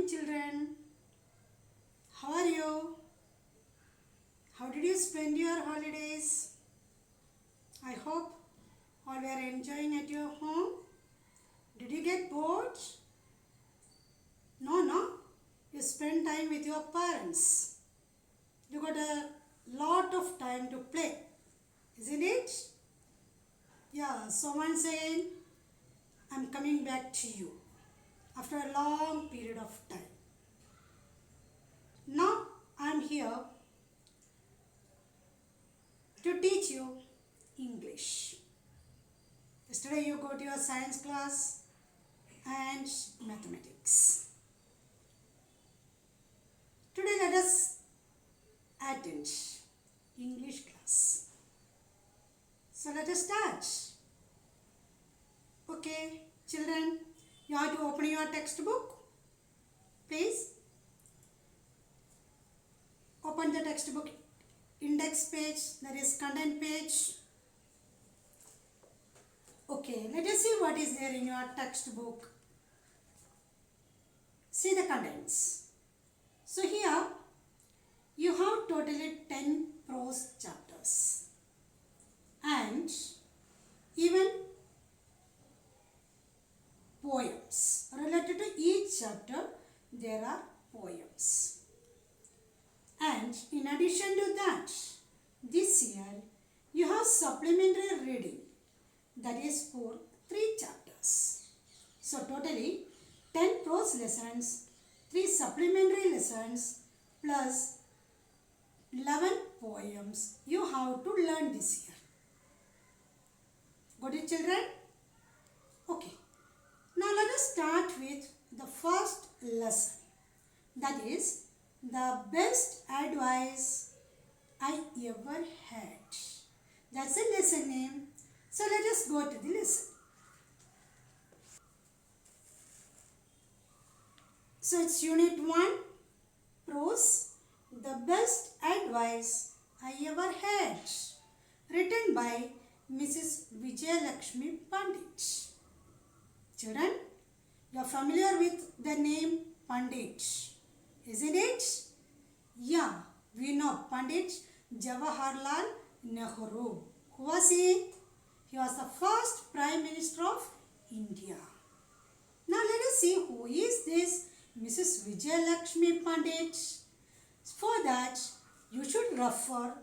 morning, children. How are you? How did you spend your holidays? I hope all were enjoying at your home. Did you get bored? No. You spend time with your parents. You got a lot of time to play, isn't it? Yeah, so once again, I'm coming back to you after a long period of time. Now I'm here to teach you English. Yesterday you go to your science class and mathematics. Today let us attend English class. So let us start. Okay, children, you have to open your textbook. Please open the textbook index page, that is content page. Okay, let us see what is there in your textbook. See the contents. So here you have totally 10 prose chapters and even poems. Related to each chapter there are poems. And in addition to that, this year you have supplementary reading, that is for 3 chapters. So totally 10 prose lessons, 3 supplementary lessons plus 11 poems you have to learn this year. Got it, children? Okay. Now let us start with the first lesson, that is the best advice I ever had. That's the lesson name. So let us go to the lesson. So it's unit 1, prose, the best advice I ever had, written by Mrs. Vijayalakshmi Pundit. Children, you are familiar with the name Pundit, isn't it? Yeah, we know Pundit Jawaharlal Nehru. Who was he? He was the first Prime Minister of India. Now let us see who is this Mrs. Vijayalakshmi Pundit. For that, you should refer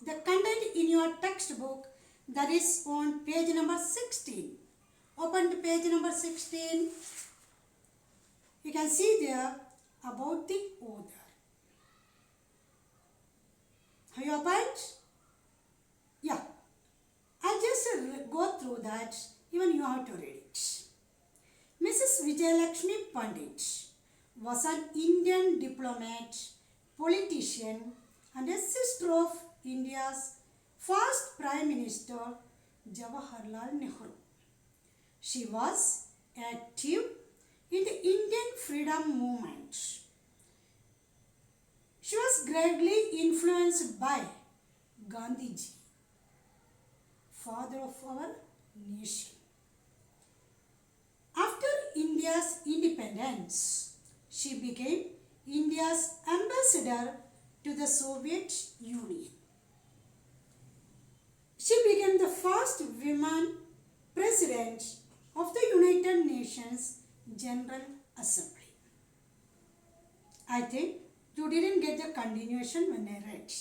the content in your textbook, that is on page number 16. Open to page number 16. You can see there about the author. Have you opened? Yeah. I'll just go through that. Even you have to read it. Mrs. Vijayalakshmi Pundit was an Indian diplomat, politician and a sister of India's first Prime Minister Jawaharlal Nehru. She was active in the Indian freedom movement. She was greatly influenced by Gandhiji, father of our nation. After India's independence, she became India's ambassador to the Soviet Union. She became the first woman president of the United Nations General Assembly. I think you didn't get the continuation when I read.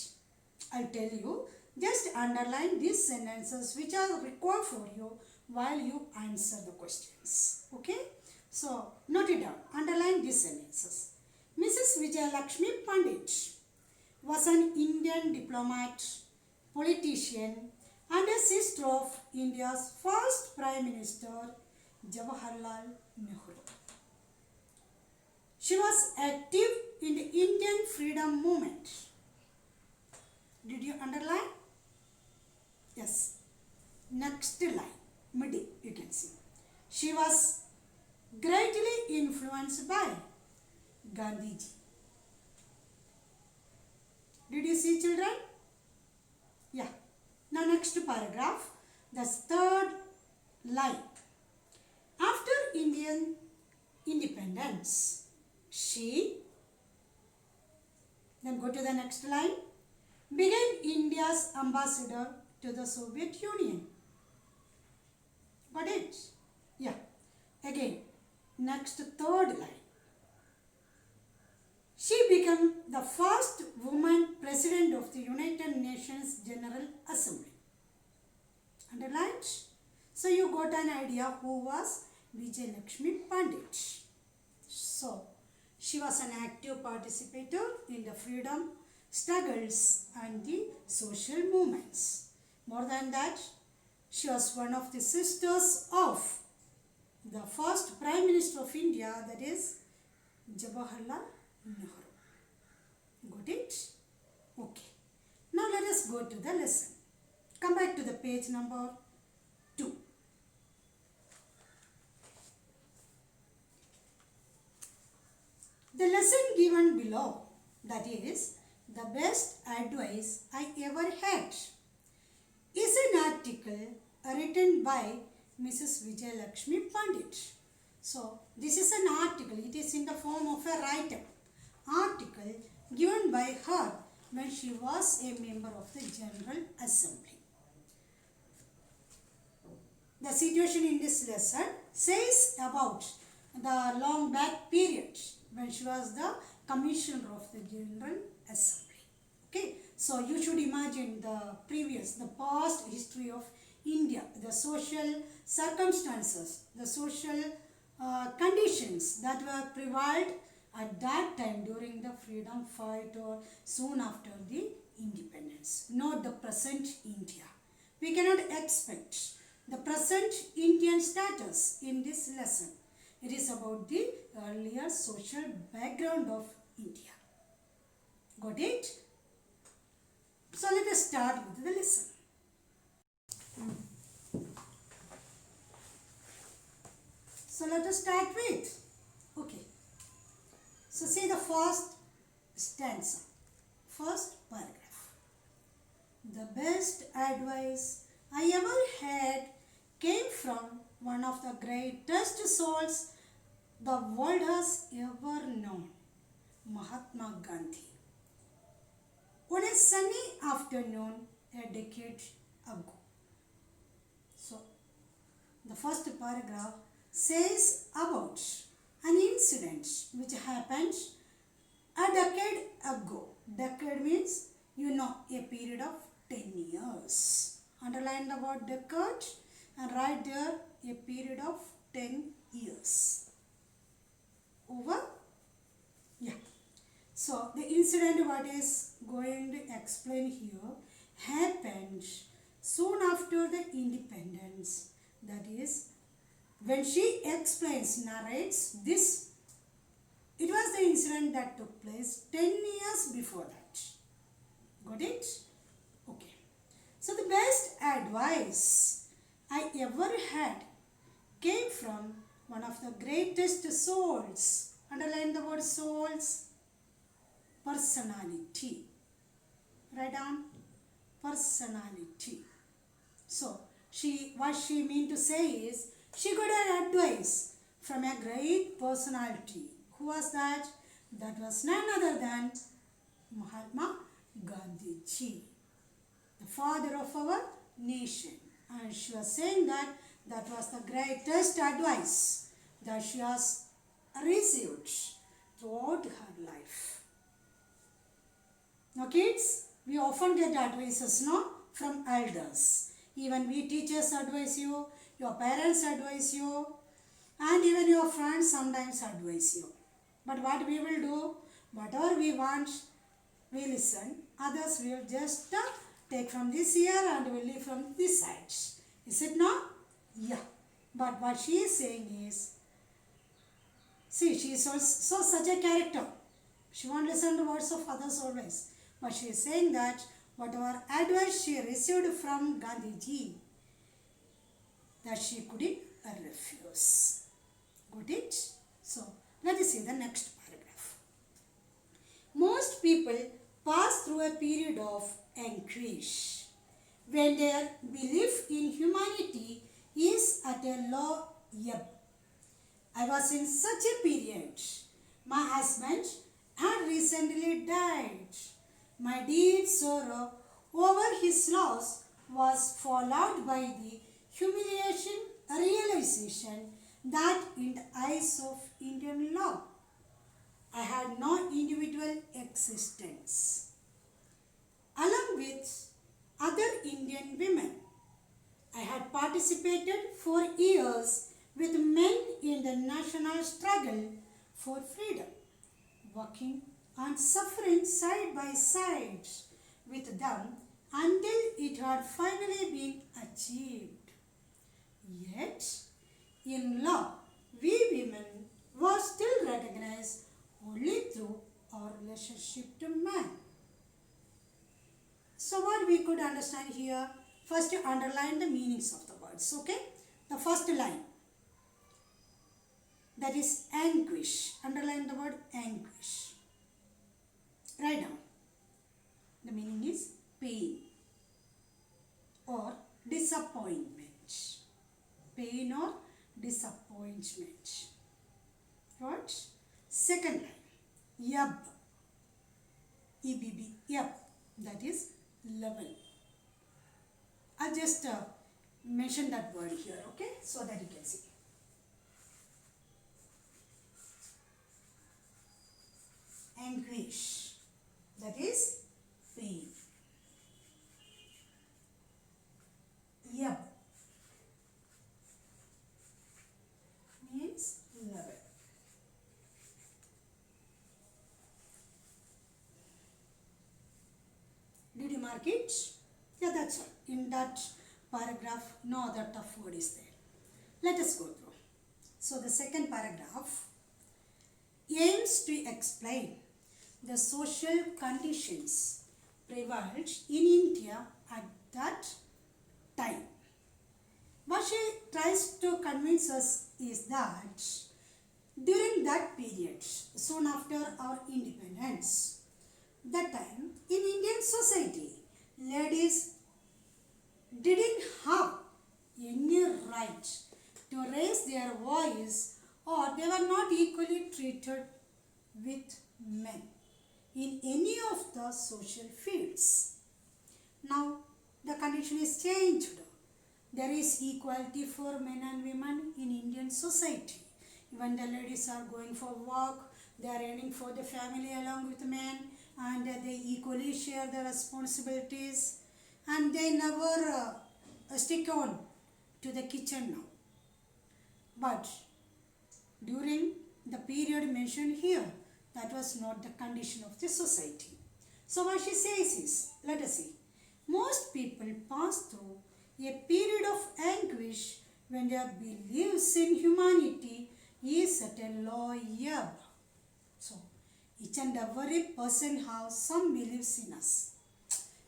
I'll tell you, just underline these sentences which are required for you while you answer the questions. Okay? So, note it down. Underline these sentences. Mrs. Vijayalakshmi Pundit was an Indian diplomat, politician and a sister of India's first Prime Minister Jawaharlal Nehru. She was active in the Indian freedom movement. Did you underline? Yes. Next line, middle, you can see. She was greatly influenced by Gandhiji. Did you see, children? Yeah. Now next paragraph, the third line. After Indian independence. She, then go to the next line, became India's ambassador to the Soviet Union. Got it? Yeah. Again, next third line. She became the first woman president of the United Nations General Assembly. Underlined? So you got an idea who was Vijay Lakshmi Pundit. So she was an active participator in the freedom struggles and the social movements. More than that, she was one of the sisters of the first Prime Minister of India, that is Jawaharlal Nehru. Got it? Okay. Now let us go to the lesson. Come back to the page number 2. The lesson given below, that is, the best advice I ever had, is an article written by Mrs. Vijay Lakshmi Pundit. So, this is an article. It is in the form of a write-up article given by her when she was a member of the General Assembly. The situation in this lesson says about the long back period when she was the commissioner of the General Assembly. Okay, so you should imagine the past history of India, the social circumstances, the social conditions that were prevailed at that time during the freedom fight or soon after the independence, not the present India. We cannot expect the present Indian status in this lesson. It is about the earlier social background of India. Got it? So let us start with the lesson. So let us start with, okay. So see the first stanza, first paragraph. The best advice I ever had came from one of the greatest souls the world has ever known, Mahatma Gandhi. On a sunny afternoon a decade ago. So, the first paragraph says about an incident which happened a decade ago. Decade means, a period of 10 years. Underline the word decade and write there a period of 10 years. Over? Yeah. So, the incident what is going to explain here happened soon after the independence. That is, when she explains, narrates this, it was the incident that took place 10 years before that. Got it? Okay. So, the best advice I ever had came from one of the greatest souls. Underline the word souls. Personality. Write down personality. So, what she mean to say is, she got an advice from a great personality. Who was that? That was none other than Mahatma Gandhi, the father of our nation. And she was saying that was the greatest advice that she has received throughout her life. Now kids, we often get advices, from elders. Even we teachers advise you, your parents advise you, and even your friends sometimes advise you. But what we will do, whatever we want, we listen. Others will just take from this ear and will leave from this side. Is it not? Yeah. But what she is saying is, see, she is also such a character. She won't listen to words of others always. But she is saying that whatever advice she received from Gandhiji, that she couldn't refuse. Got it? So, let us see the next paragraph. Most people pass through a period of anguish when their belief in humanity is at a low ebb. I was in such a period. My husband had recently died. My deep sorrow over his loss was followed by the humiliation realization that in the eyes of Indian law, I had no individual existence. Along with other Indian women, I had participated for years with men in the national struggle for freedom, working and suffering side by side with them until it had finally been achieved. Yet, in law, we women were still recognized only through our relationship to man. So what we could understand here, first you underline the meanings of the words, okay? The first line, that is anguish. Underline the word anguish. Write down. The meaning is pain or disappointment. Pain or disappointment. What? Second line, yab. EBB, yab. That is level. I'll just mention that word here, okay? So that you can see. Anguish. That is pain. Yab means level. Did you mark it? Yeah, that's all. In that paragraph, no other tough word is there. Let us go through. So the second paragraph aims to explain the social conditions prevalent in India at that time. What she tries to convince us is that during that period, soon after our independence, that time in Indian society, ladies didn't have any right to raise their voice, or they were not equally treated with men in any of the social fields. Now the condition is changed. There is equality for men and women in Indian society. Even the ladies are going for work, they are earning for the family along with men, and they equally share the responsibilities, and they never stick on to the kitchen now. But during the period mentioned here, that was not the condition of the society. So what she says is, let us see, most people pass through a period of anguish when their beliefs in humanity is at a low ebb. So each and every person has some beliefs in us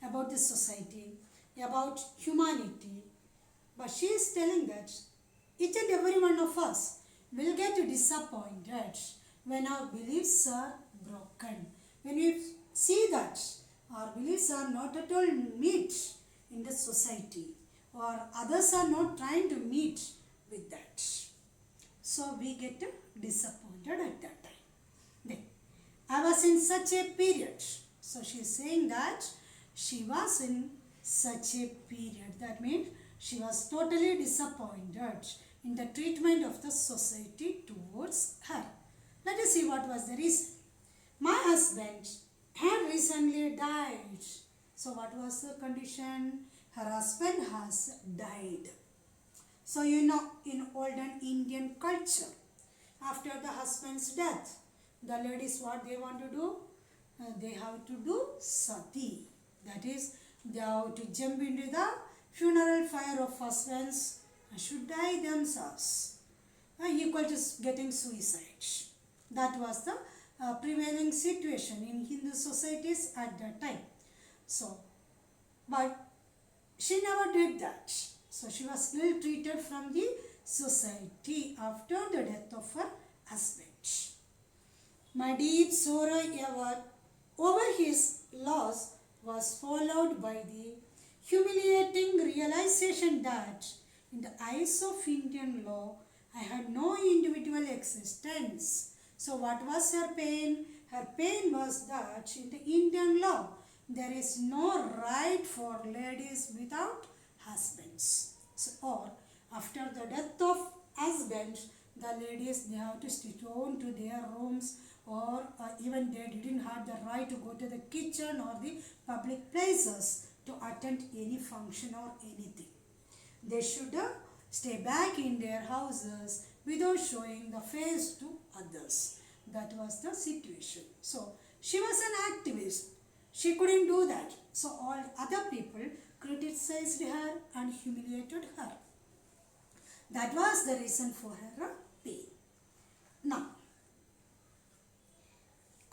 about the society, about humanity. But she is telling that each and every one of us will get disappointed when our beliefs are broken. When we see that our beliefs are not at all meet in the society, or others are not trying to meet with that. So we get disappointed at that time. Then, I was in such a period. So she is saying that she was in such a period. That means she was totally disappointed in the treatment of the society towards her. Let us see what was the reason. My husband had recently died. So what was the condition? Her husband has died. So you know, in olden Indian culture, after the husband's death, the ladies, what they want to do? They have to do sati. That is, they have to jump into the funeral fire of husbands and should die themselves, equal to getting suicide. That was the prevailing situation in Hindu societies at that time. So, but she never did that. So she was ill treated from the society after the death of her husband. My deep sorrow over his loss was followed by the humiliating realization that in the eyes of Indian law, I had no individual existence. So what was her pain? Her pain was that in the Indian law, there is no right for ladies without husbands. So, or after the death of husband, the ladies, they have to stay on to their rooms, or even they didn't have the right to go to the kitchen or the public places to attend any function or anything. They should stay back in their houses without showing the face to others. That was the situation. So she was an activist. She couldn't do that. So all other people criticized her and humiliated her. That was the reason for her pain. Now,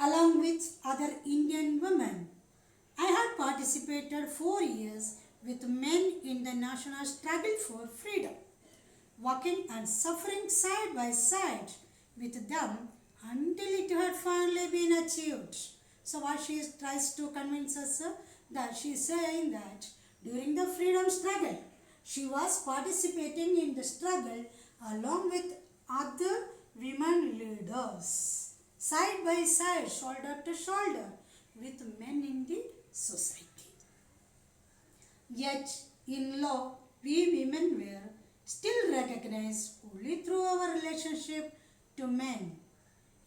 along with other Indian women, I had participated 4 years with men in the national struggle for freedom, working and suffering side by side with them until it had finally been achieved. So what she tries to convince us that she is saying that during the freedom struggle, she was participating in the struggle along with other women leaders, side by side, shoulder to shoulder with men in the society. Yet in law, we women were still recognized only through our relationship to men.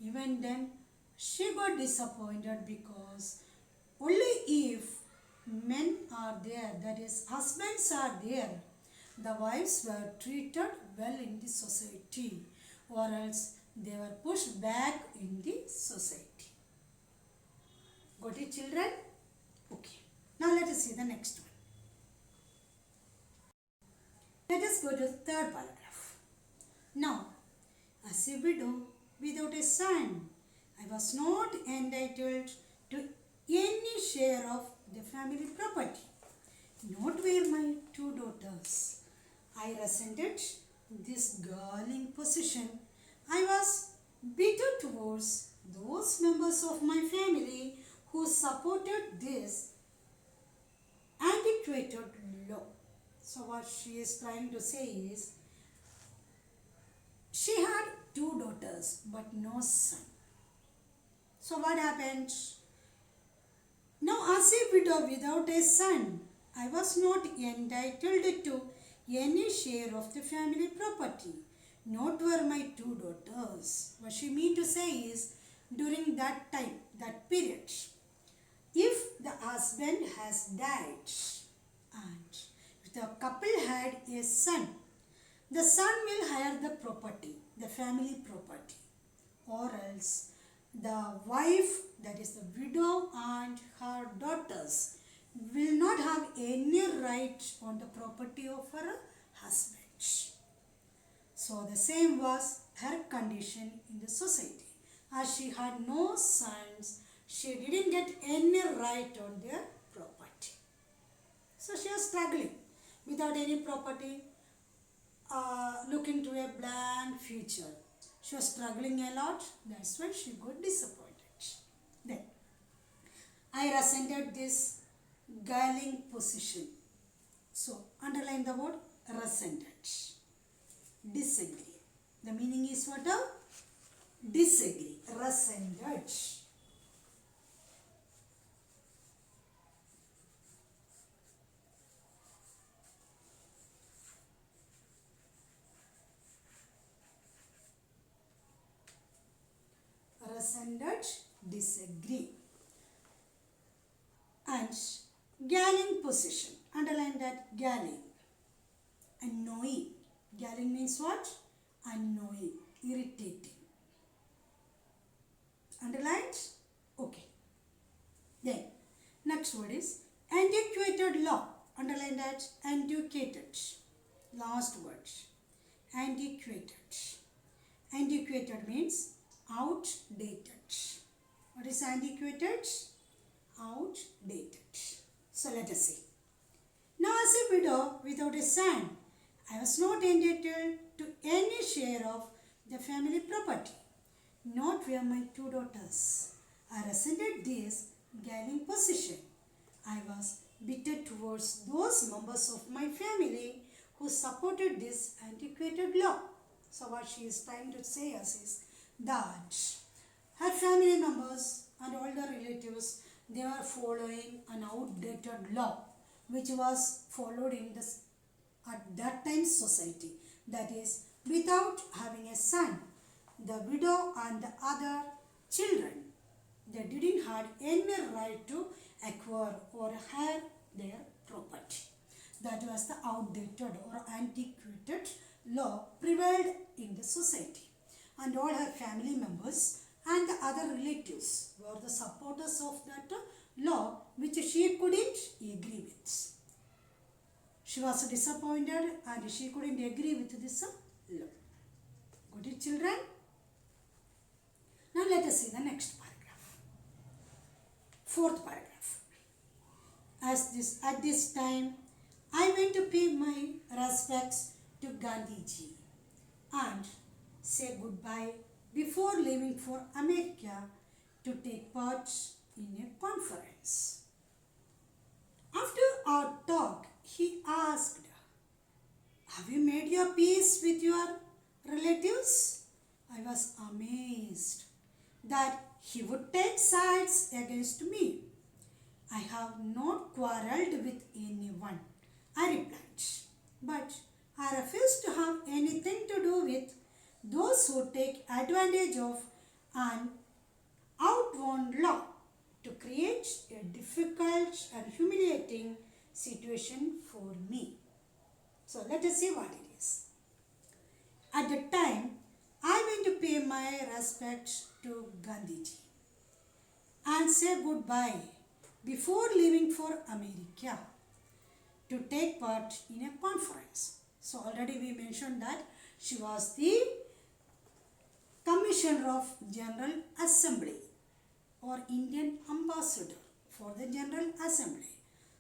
Even then, she got disappointed because only if men are there, that is, husbands are there, the wives were treated well in the society, or else they were pushed back in the society. Got it, children? Okay. Now let us see the next one. Let us go to the third paragraph. Now, as a widow without a son, I was not entitled to any share of the family property, not were my 2 daughters. I resented this galling position. I was bitter towards those members of my family who supported this antiquated law. So what she is trying to say is, she had 2 daughters but no son. So what happened? Now as a widow without a son, I was not entitled to any share of the family property. Not were my 2 daughters. What she mean to say is, during that time, that period, if the husband has died and if the couple had a son, the son will hire the property, the family property, or else the wife, that is the widow, and her daughters will not have any right on the property of her husband. So the same was her condition in the society. As she had no sons, she didn't get any right on their property. So she was struggling without any property, looking to a blank future. She was struggling a lot. That's why she got disappointed. Then, I resented this galling position. So, underline the word resented. Disagree. The meaning is what? Disagree. Resented. Resented, disagree. And galling position. Underline that, galling. Annoying. Galling means what? Annoying, irritating. Underlined? Okay. Then, next word is antiquated law. Underline that, antiquated. Last word. Antiquated. Antiquated means outdated. What is antiquated? Outdated. So let us see. Now as a widow without a son, I was not entitled to any share of the family property. Not were my 2 daughters. I resented this galling position. I was bitter towards those members of my family who supported this antiquated law. So what she is trying to say us is that her family members and all the relatives, they were following an outdated law which was followed in this at that time society, that is without having a son, the widow and the other children, they didn't have any right to acquire or have their property. That was the outdated or antiquated law prevailed in the society, and all her family members and the other relatives were the supporters of that law which she couldn't agree with. She was disappointed and she couldn't agree with this law. Got it, children? Now let us see the next paragraph. Fourth paragraph. At this time, I went to pay my respects to Gandhiji and say goodbye before leaving for America to take part in a conference. After our talk, he asked, "Have you made your peace with your relatives?" I was amazed that he would take sides against me. "I have not quarrelled with anyone," I replied, "but I refuse to have anything to do with those who take advantage of an outworn law to create a difficult and humiliating situation for me." So let us see what it is. At the time, I went to pay my respects to Gandhiji and say goodbye before leaving for America to take part in a conference. So already we mentioned that she was the Commissioner of General Assembly or Indian Ambassador for the General Assembly.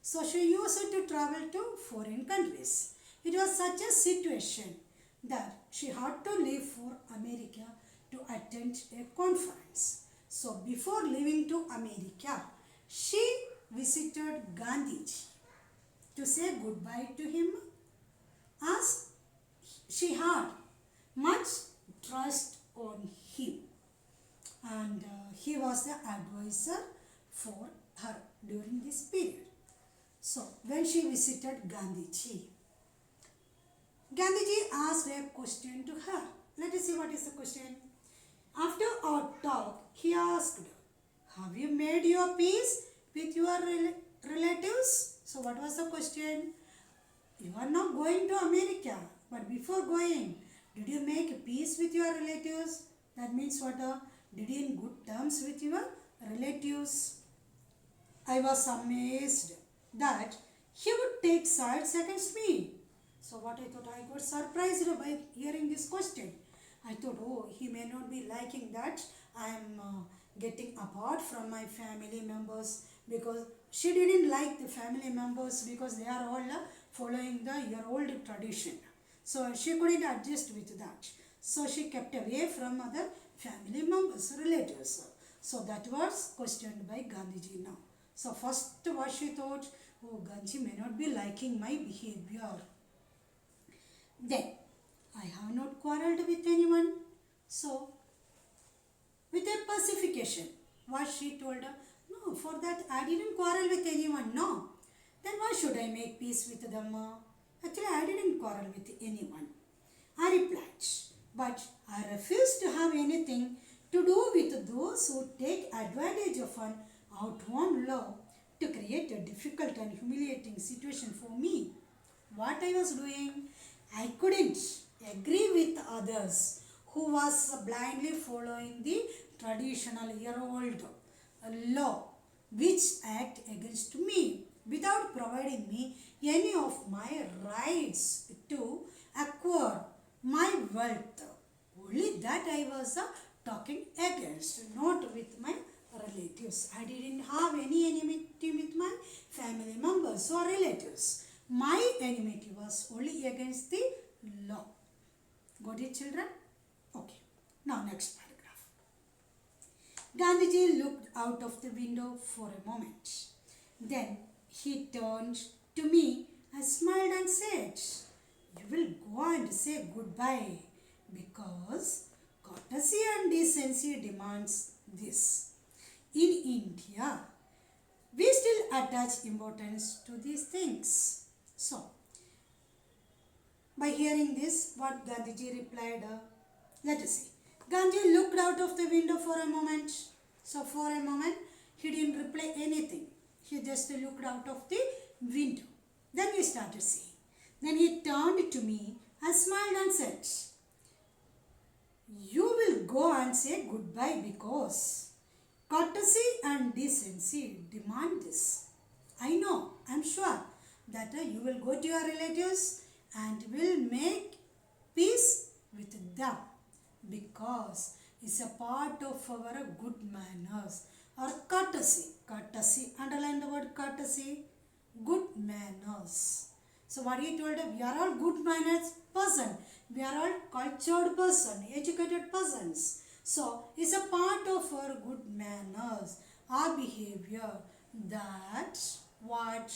So she used to travel to foreign countries. It was such a situation that she had to leave for America to attend a conference. So before leaving to America, she visited Gandhiji to say goodbye to him, as she had much trust on him, and he was the advisor for her during this period. So when she visited Gandhiji asked a question to her. Let us see what is the question. After our talk, he asked, "Have you made your peace with your relatives?" So what was the question? You are now going to America, but before going, did you make peace with your relatives? That means what? Did you in good terms with your relatives? I was amazed that he would take sides against me. So what I thought, I got surprised by hearing this question. I thought, oh, he may not be liking that I am getting apart from my family members, because she didn't like the family members because they are all following the year-old tradition. So she couldn't adjust with that. So she kept away from other family members, relatives. So that was questioned by Gandhiji now. So first what she thought, oh, Gandhiji may not be liking my behavior. Then, I have not quarrelled with anyone. So, with a pacification, what she told her, no, for that I didn't quarrel with anyone, no. Then why should I make peace with them? Actually, I didn't quarrel with anyone. I replied, but I refuse to have anything to do with those who take advantage of an outworn law to create a difficult and humiliating situation for me. What I was doing, I couldn't agree with others who was blindly following the traditional year-old law which act against me without providing me any of my rights to acquire my wealth. Only that I was talking against, not with my relatives. I didn't have any enmity with my family members or relatives. My enmity was only against the law. Got it, children? Okay. Now next paragraph. Gandhiji looked out of the window for a moment. Then he turned to me and smiled and said, "You will go and say goodbye because courtesy and decency demands this. In India, we still attach importance to these things. So, by hearing this, what Gandhiji replied, let us see. Gandhi looked out of the window for a moment. So, for a moment, he didn't reply anything. He just looked out of the window. Then he started saying. Then he turned to me and smiled and said, you will go and say goodbye because courtesy and decency demand this. I know, I'm sure that you will go to your relatives and will make peace with them because it's a part of our good manners or courtesy. Courtesy, underline the word courtesy, good manners. So what he told us, we are all good manners person. We are all cultured person, educated persons. So it's a part of our good manners, our behavior that what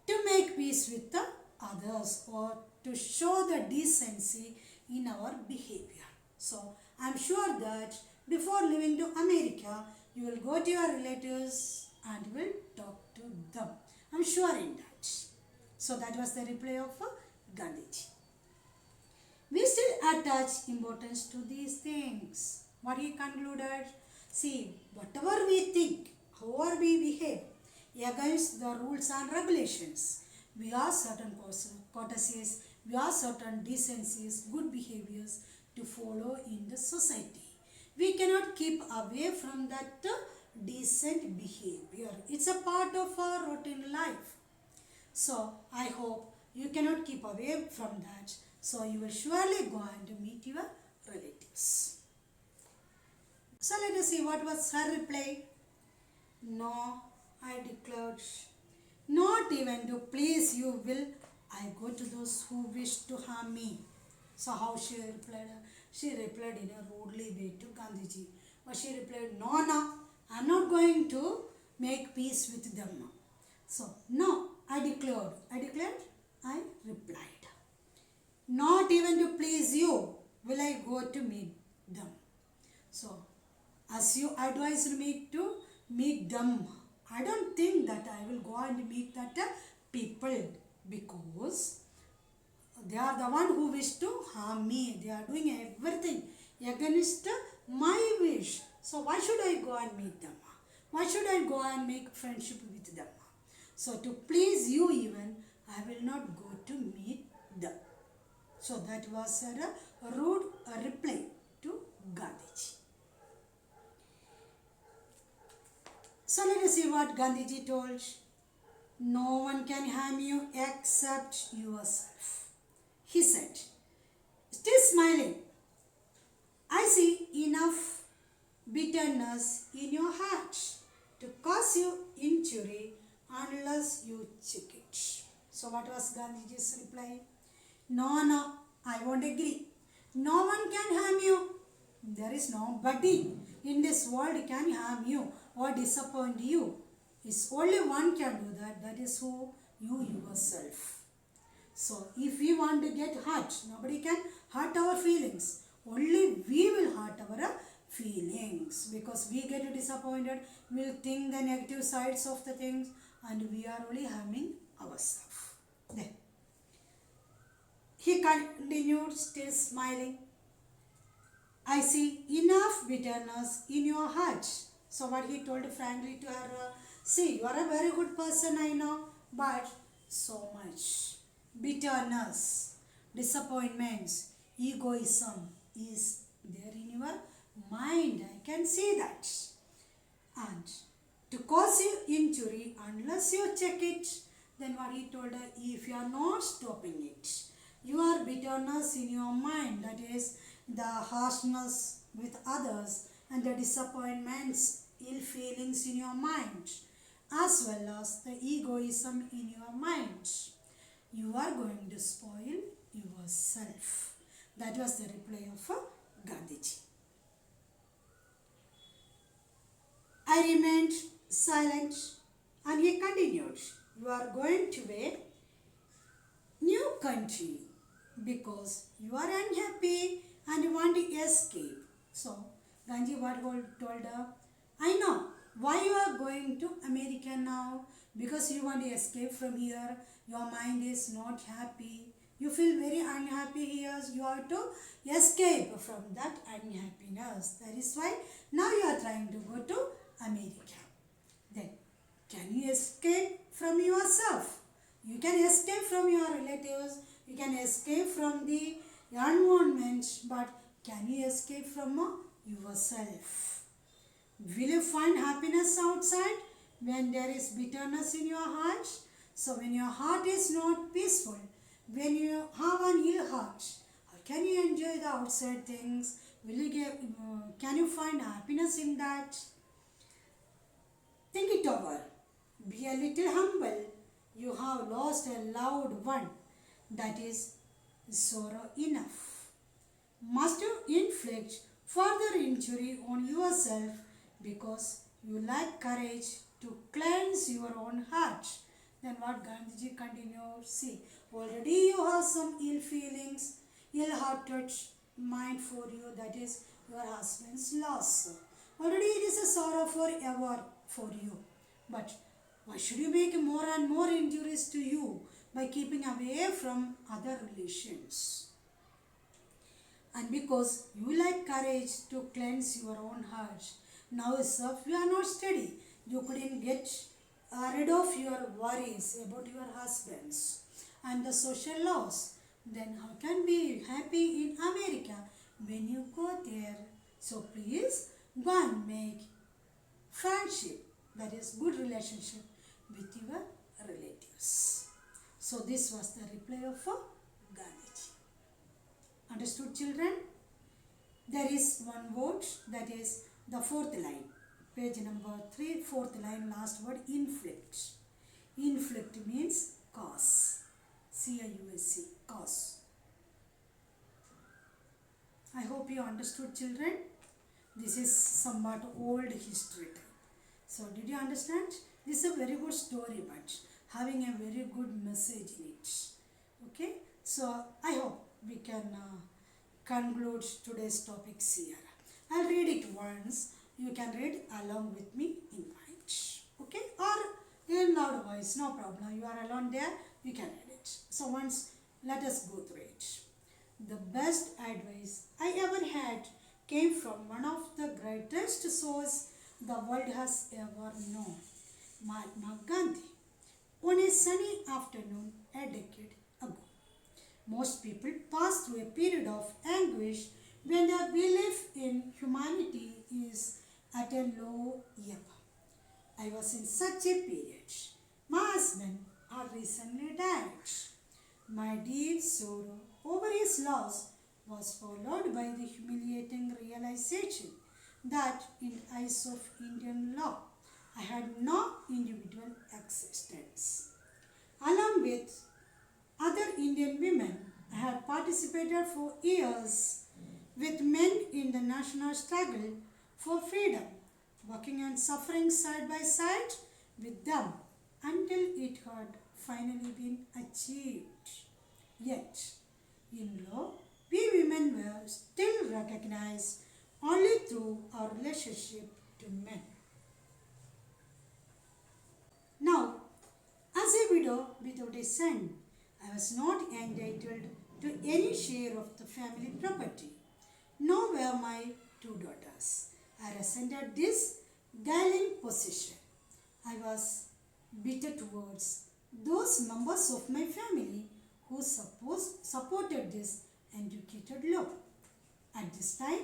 to make peace with the others or to show the decency in our behavior. So I'm sure that before leaving to America, you will go to your relatives and will talk to them. I'm sure in that. So that was the reply of Gandhiji. We still attach importance to these things. What he concluded? See, whatever we think, however we behave, against the rules and regulations, we are certain courtesies, we are certain decencies, good behaviors to follow in the society. We cannot keep away from that decent behavior. It's a part of our routine life. So I hope you cannot keep away from that. So you will surely go and meet your relatives. So let us see what was her reply. No, I declared, not even to please you will I go to those who wish to harm me. So how she replied? She replied in a rudely way to Gandhiji. But she replied, no, I am not going to make peace with them. So, no, I declared, I replied. Not even to please you will I go to meet them. So, as you advised me to meet them, I don't think that I will go and meet that people because they are the one who wish to harm me. They are doing everything against my wish. So why should I go and meet them? Why should I go and make friendship with them? So to please you even, I will not go to meet them. So that was a rude reply to Gandhiji. So let us see what Gandhiji told. No one can harm you except yourself. He said, still smiling, I see enough bitterness in your heart to cause you injury unless you check it. So what was Gandhiji's reply? No, I won't agree. No one can harm you. There is nobody in this world can harm you or disappoint you. It's only one can do that. That is who? You yourself. So if we want to get hurt, nobody can hurt our feelings. Only we will hurt our feelings because we get disappointed. We'll think the negative sides of the things and we are only harming ourselves. Then he continued still smiling. I see enough bitterness in your heart. So what he told frankly to her, see, you are a very good person, I know, but so much bitterness, disappointments, egoism is there in your mind. I can see that. And to cause you injury, unless you check it, then what he told her, if you are not stopping it, your bitterness in your mind, that is the harshness with others and the disappointments, ill feelings in your mind, as well as the egoism in your mind, you are going to spoil yourself. That was the reply of Gandhiji. I remained silent and he continued, you are going to a new country because you are unhappy and you want to escape. So, Gandhi what told her, I know why you are going to America now, because you want to escape from here. Your mind is not happy. You feel very unhappy here. You have to escape from that unhappiness. That is why now you are trying to go to America. Then, can you escape from yourself? You can escape from your relatives, you can escape from the environment, but can you escape from yourself? Will you find happiness outside when there is bitterness in your heart? So when your heart is not peaceful, when you have an ill heart, how can you enjoy the outside things? Can you find happiness in that? Think it over. Be a little humble. You have lost a loved one. That is sorrow enough. Must you inflict further injury on yourself because you lack courage to cleanse your own heart? Then what Gandhiji continued, see, already you have some ill feelings, ill-hearted mind for you, that is your husband's loss. Already it is a sorrow forever for you. But why should you make more and more injuries to you by keeping away from other relations? And because you lack courage to cleanse your own heart, now if you are not steady, you couldn't get rid of your worries about your husbands and the social laws. Then how can be happy in America when you go there? So please go and make friendship, that is good relationship with your relatives. So this was the reply of Gandhiji. Understood, children? There is one word, that is the fourth line. Page number 3, fourth line, last word, inflict. Inflict means cause. C-A-U-S-E, cause. I hope you understood, children. This is somewhat old history. So did you understand? This is a very good story, but having a very good message in it. Okay, so I hope we can conclude today's topics here. I'll read it once. You can read along with me in mind. Okay, or in loud voice, no problem. You are alone there, you can read it. So once, let us go through it. The best advice I ever had came from one of the greatest souls the world has ever known, Mahatma Gandhi. On a sunny afternoon a decade ago, most people pass through a period of anguish when their belief in humanity is at a low ebb. I was in such a period. My husband had recently died. My deep sorrow over his loss was followed by the humiliating realization that in eyes of Indian law, I had no individual existence. Along with other Indian women, I had participated for years with men in the national struggle for freedom, working and suffering side by side with them until it had finally been achieved. Yet, in law, we women were still recognized only through our relationship to men. Now, as a widow without a son, I was not entitled to any share of the family property, nor were my two daughters. I resented this galling position. I was bitter towards those members of my family who supported this antiquated law. At this time,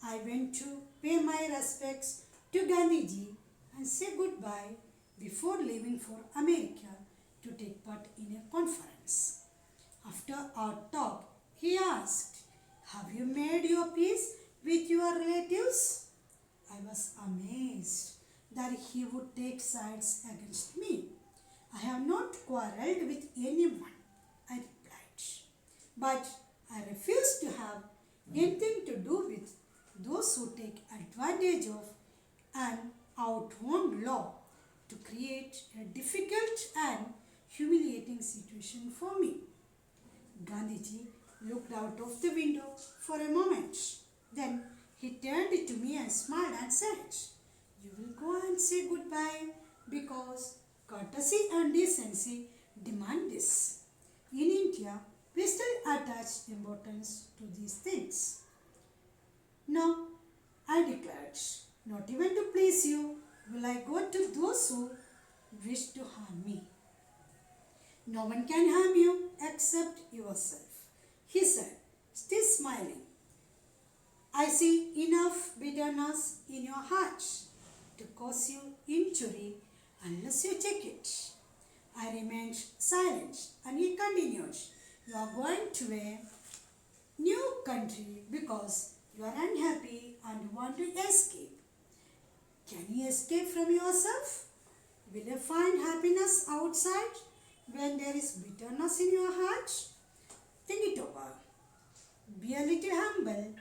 I went to pay my respects to Gandhiji and say goodbye before leaving for America to take part in a conference. After our talk, he asked, "Have you made your peace with your relatives?" I was amazed that he would take sides against me. "I have not quarreled with anyone," I replied, "but I refuse to have anything to do with those who take advantage of an outworn law to create a difficult and humiliating situation for me." Gandhiji looked out of the window for a moment. Then he turned to me and smiled and said, "You will go and say goodbye because courtesy and decency demand this. In India, we still attach importance to these things." "No," I declared, "not even to please you will I go to those who wish to harm me." "No one can harm you except yourself," he said, still smiling. "I see enough bitterness in your heart to cause you injury unless you check it." I remained silent and he continued, "You are going to a new country because you are unhappy and want to escape. Can you escape from yourself? Will you find happiness outside when there is bitterness in your heart? Think it over. Be a little humble.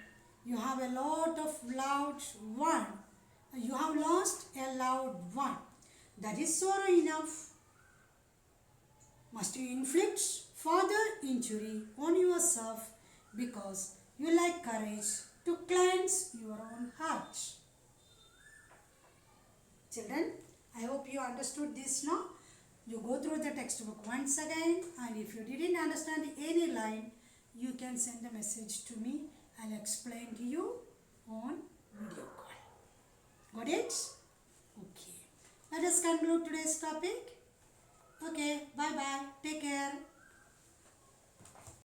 You have a lot of loved one. You have lost a loved one. That is sorrow enough. Must you inflict further injury on yourself because you lack courage to cleanse your own heart?" Children, I hope you understood this now. You go through the textbook once again, and if you didn't understand any line, you can send a message to me. I'll explain to you on video call. Got it? Okay. Let us conclude today's topic. Okay, bye-bye. Take care.